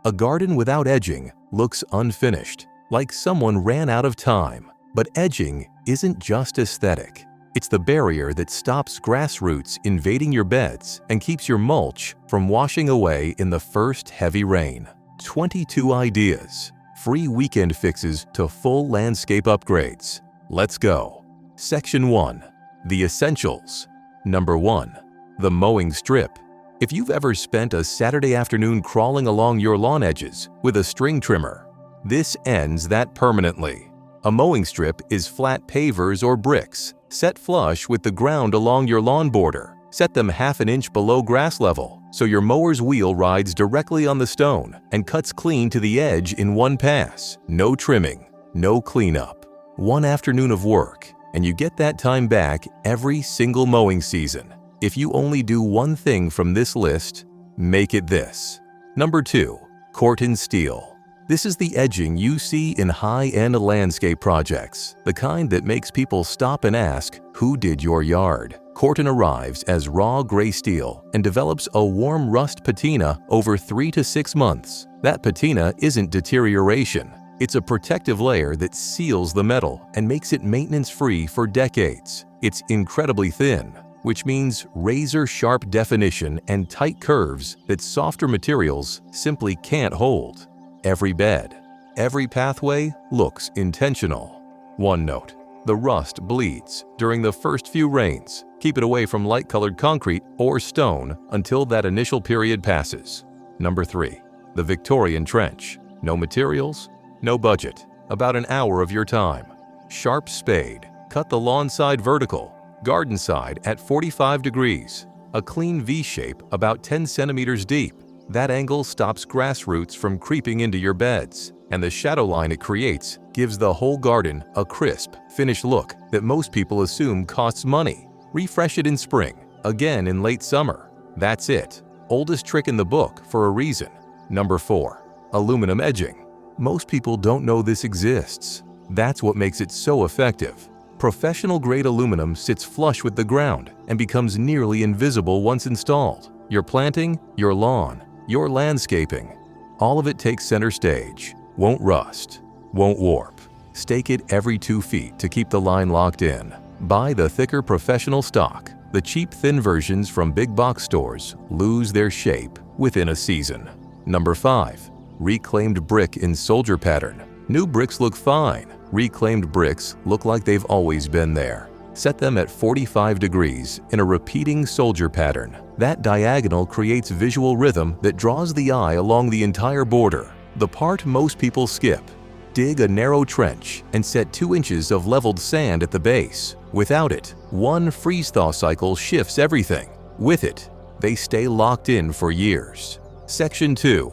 A garden without edging looks unfinished, like someone ran out of time. But edging isn't just aesthetic. It's the barrier that stops grass roots invading your beds and keeps your mulch from washing away in the first heavy rain. 22 ideas. Free weekend fixes to full landscape upgrades. Let's go. Section 1. The Essentials. Number 1. The mowing strip. If you've ever spent a Saturday afternoon crawling along your lawn edges with a string trimmer, this ends that permanently. A mowing strip is flat pavers or bricks set flush with the ground along your lawn border. Set them half an inch below grass level so your mower's wheel rides directly on the stone and cuts clean to the edge in one pass. No trimming, no cleanup. One afternoon of work, and you get that time back every single mowing season. If you only do one thing from this list, make it this. Number 2. Corten steel. This is the edging you see in high-end landscape projects, the kind that makes people stop and ask, who did your yard? Corten arrives as raw gray steel and develops a warm rust patina over 3 to 6 months. That patina isn't deterioration. It's a protective layer that seals the metal and makes it maintenance-free for decades. It's incredibly thin, which means razor-sharp definition and tight curves that softer materials simply can't hold. Every bed, every pathway looks intentional. One note: the rust bleeds during the first few rains. Keep it away from light-colored concrete or stone until that initial period passes. Number 3. The Victorian trench. No materials, no budget. About an hour of your time. Sharp spade. Cut the lawn side vertical. Garden side at 45 degrees. A clean V shape about 10 centimeters deep. That angle stops grass roots from creeping into your beds, and the shadow line it creates gives the whole garden a crisp, finished look that most people assume costs money. Refresh it in spring, again in late summer. That's it. Oldest trick in the book for a reason. Number 4. Aluminum edging. Most people don't know this exists. That's what makes it so effective. Professional-grade aluminum sits flush with the ground and becomes nearly invisible once installed. Your planting, your lawn, your landscaping, all of it takes center stage. Won't rust, won't warp. Stake it every 2 feet to keep the line locked in. Buy the thicker professional stock. The cheap thin versions from big box stores lose their shape within a season. Number 5. Reclaimed brick in soldier pattern. New bricks look fine. Reclaimed bricks look like they've always been there. Set them at 45 degrees in a repeating soldier pattern. That diagonal creates visual rhythm that draws the eye along the entire border. The part most people skip. Dig a narrow trench and set 2 inches of leveled sand at the base. Without it, one freeze-thaw cycle shifts everything. With it, they stay locked in for years. Section 2.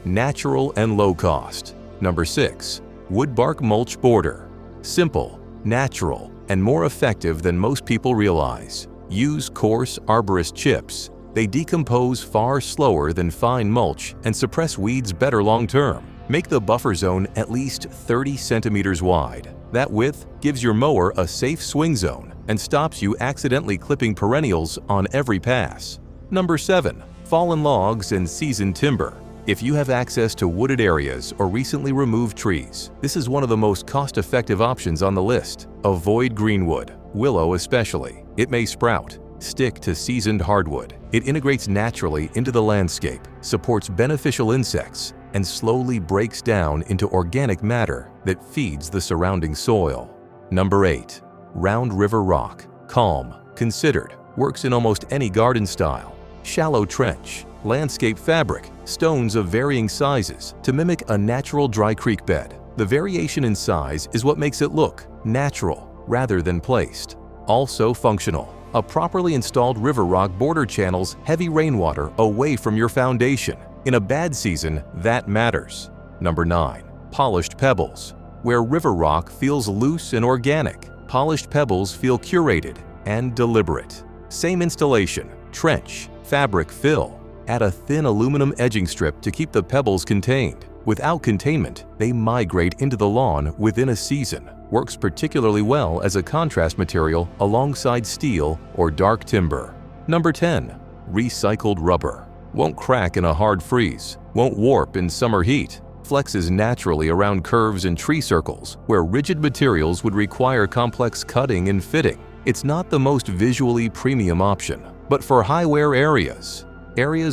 Natural and low cost. Number 6. Wood bark mulch border. Simple, natural, and more effective than most people realize. Use coarse arborist chips. They decompose far slower than fine mulch and suppress weeds better long-term. Make the buffer zone at least 30 centimeters wide. That width gives your mower a safe swing zone and stops you accidentally clipping perennials on every pass. Number 7. Fallen logs and seasoned timber. If you have access to wooded areas or recently removed trees, this is one of the most cost-effective options on the list. Avoid greenwood, willow especially. It may sprout. Stick to seasoned hardwood. It integrates naturally into the landscape, supports beneficial insects, and slowly breaks down into organic matter that feeds the surrounding soil. Number 8. Round river rock. Calm, considered, works in almost any garden style. Shallow trench. Landscape fabric, stones of varying sizes to mimic a natural dry creek bed. The variation in size is what makes it look natural rather than placed. Also functional. A properly installed river rock border channels heavy rainwater away from your foundation. In a bad season, that matters. Number 9. Polished pebbles. Where river rock feels loose and organic, polished pebbles feel curated and deliberate. Same installation, trench, fabric fill. Add a thin aluminum edging strip to keep the pebbles contained. Without containment, they migrate into the lawn within a season. Works particularly well as a contrast material alongside steel or dark timber. Number 10. Recycled rubber. won't crack in a hard freeze, won't warp in summer heat, flexes naturally around curves and tree circles where rigid materials would require complex cutting and fitting. It's not the most visually premium option, but for high-wear areas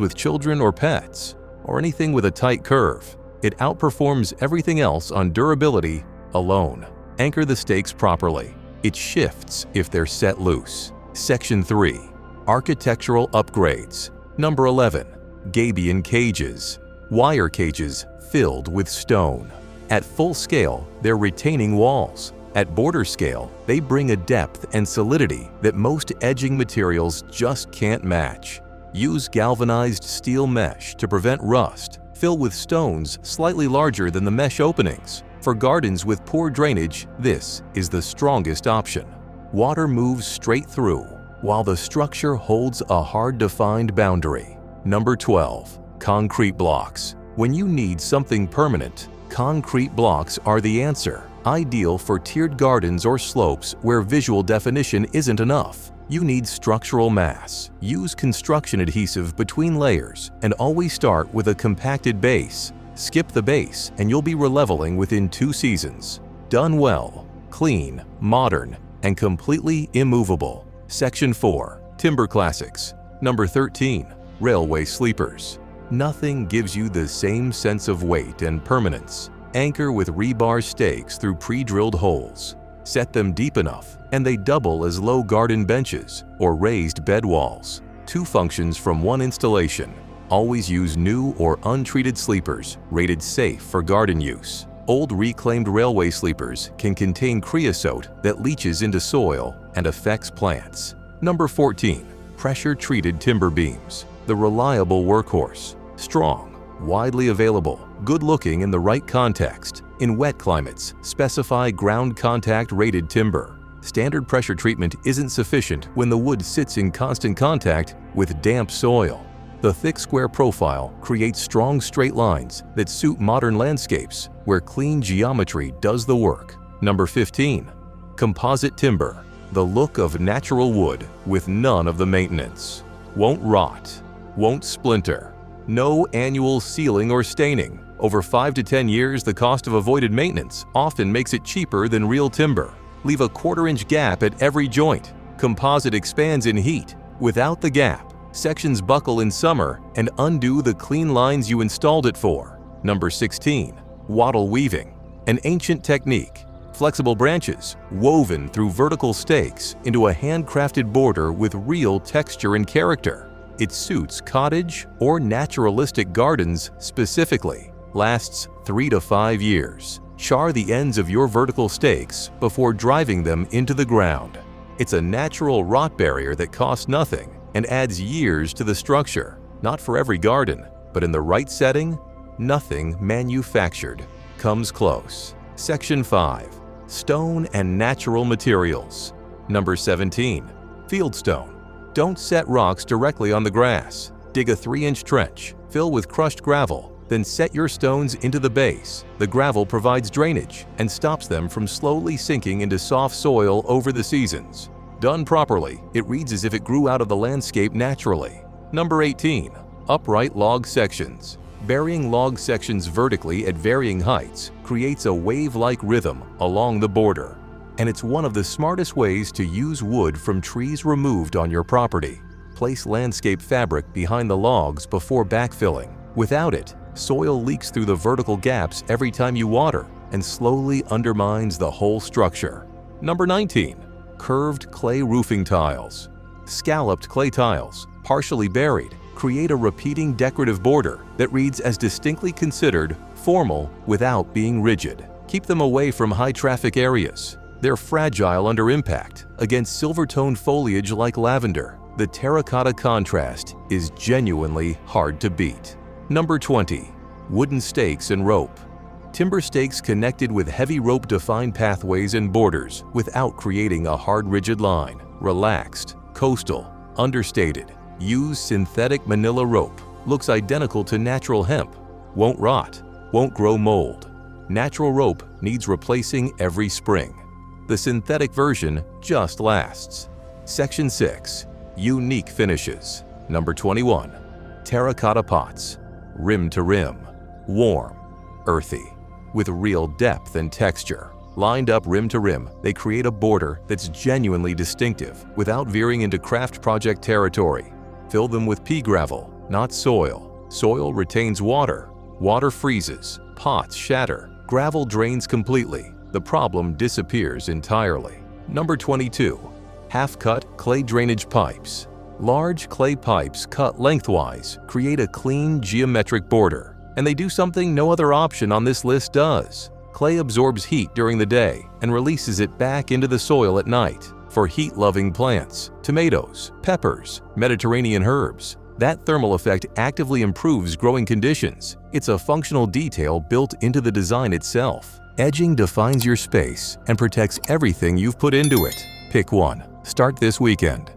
with children or pets, or anything with a tight curve, it outperforms everything else on durability alone. Anchor the stakes properly. It shifts if they're set loose. Section 3. Architectural upgrades. Number 11. Gabion cages. Wire cages filled with stone. At full scale, they're retaining walls. At border scale, they bring a depth and solidity that most edging materials just can't match. Use galvanized steel mesh to prevent rust. Fill with stones slightly larger than the mesh openings. For gardens with poor drainage, this is the strongest option. Water moves straight through, while the structure holds a hard-defined boundary. Number 12. Concrete blocks. When you need something permanent, concrete blocks are the answer. Ideal for tiered gardens or slopes where visual definition isn't enough. You need structural mass. Use construction adhesive between layers and always start with a compacted base. Skip the base and you'll be releveling within 2 seasons. Done well, clean, modern, and completely immovable. Section 4. Timber Classics. Number 13. Railway sleepers. Nothing gives you the same sense of weight and permanence. Anchor with rebar stakes through pre-drilled holes. Set them deep enough, and they double as low garden benches or raised bed walls. 2 functions from 1 installation. Always use new or untreated sleepers rated safe for garden use. Old reclaimed railway sleepers can contain creosote that leaches into soil and affects plants. Number 14. Pressure-treated timber beams. The reliable workhorse. Strong, widely available, good-looking in the right context. In wet climates, specify ground contact rated timber. Standard pressure treatment isn't sufficient when the wood sits in constant contact with damp soil. The thick square profile creates strong straight lines that suit modern landscapes where clean geometry does the work. Number 15. Composite timber. The look of natural wood with none of the maintenance. Won't rot. Won't splinter. No annual sealing or staining. Over 5 to 10 years, the cost of avoided maintenance often makes it cheaper than real timber. Leave a 1/4-inch gap at every joint. Composite expands in heat. Without the gap, sections buckle in summer and undo the clean lines you installed it for. Number 16. Wattle weaving. An ancient technique. Flexible branches woven through vertical stakes into a handcrafted border with real texture and character. It suits cottage or naturalistic gardens specifically. Lasts 3 to 5 years. Char the ends of your vertical stakes before driving them into the ground. It's a natural rot barrier that costs nothing and adds years to the structure. Not for every garden, but in the right setting, nothing manufactured comes close. Section 5. Stone and natural materials. Number 17. Fieldstone. Don't set rocks directly on the grass. Dig a 3-inch trench, fill with crushed gravel, then set your stones into the base. The gravel provides drainage and stops them from slowly sinking into soft soil over the seasons. Done properly, it reads as if it grew out of the landscape naturally. Number 18. Upright log sections. Burying log sections vertically at varying heights creates a wave-like rhythm along the border. And it's one of the smartest ways to use wood from trees removed on your property. Place landscape fabric behind the logs before backfilling. Without it, soil leaks through the vertical gaps every time you water and slowly undermines the whole structure. Number 19. Curved clay roofing tiles. Scalloped clay tiles, partially buried, create a repeating decorative border that reads as distinctly considered formal without being rigid. Keep them away from high-traffic areas. They're fragile under impact against silver-toned foliage like lavender. The terracotta contrast is genuinely hard to beat. Number 20. Wooden stakes and rope. Timber stakes connected with heavy rope-defined pathways and borders without creating a hard, rigid line. Relaxed, coastal, understated. Use synthetic manila rope. Looks identical to natural hemp. Won't rot. Won't grow mold. Natural rope needs replacing every spring. The synthetic version just lasts. Section 6. Unique finishes. Number 21. Terracotta pots. Rim to rim. Warm. Earthy. With real depth and texture. Lined up rim to rim, they create a border that's genuinely distinctive without veering into craft project territory. Fill them with pea gravel, not soil. Soil retains water. Water freezes. Pots shatter. Gravel drains completely. The problem disappears entirely. Number 22. Half-cut clay drainage pipes. Large clay pipes cut lengthwise create a clean geometric border, and they do something no other option on this list does. Clay absorbs heat during the day and releases it back into the soil at night. For heat-loving plants, tomatoes, peppers, Mediterranean herbs, that thermal effect actively improves growing conditions. It's a functional detail built into the design itself. Edging defines your space and protects everything you've put into it. Pick one. Start this weekend.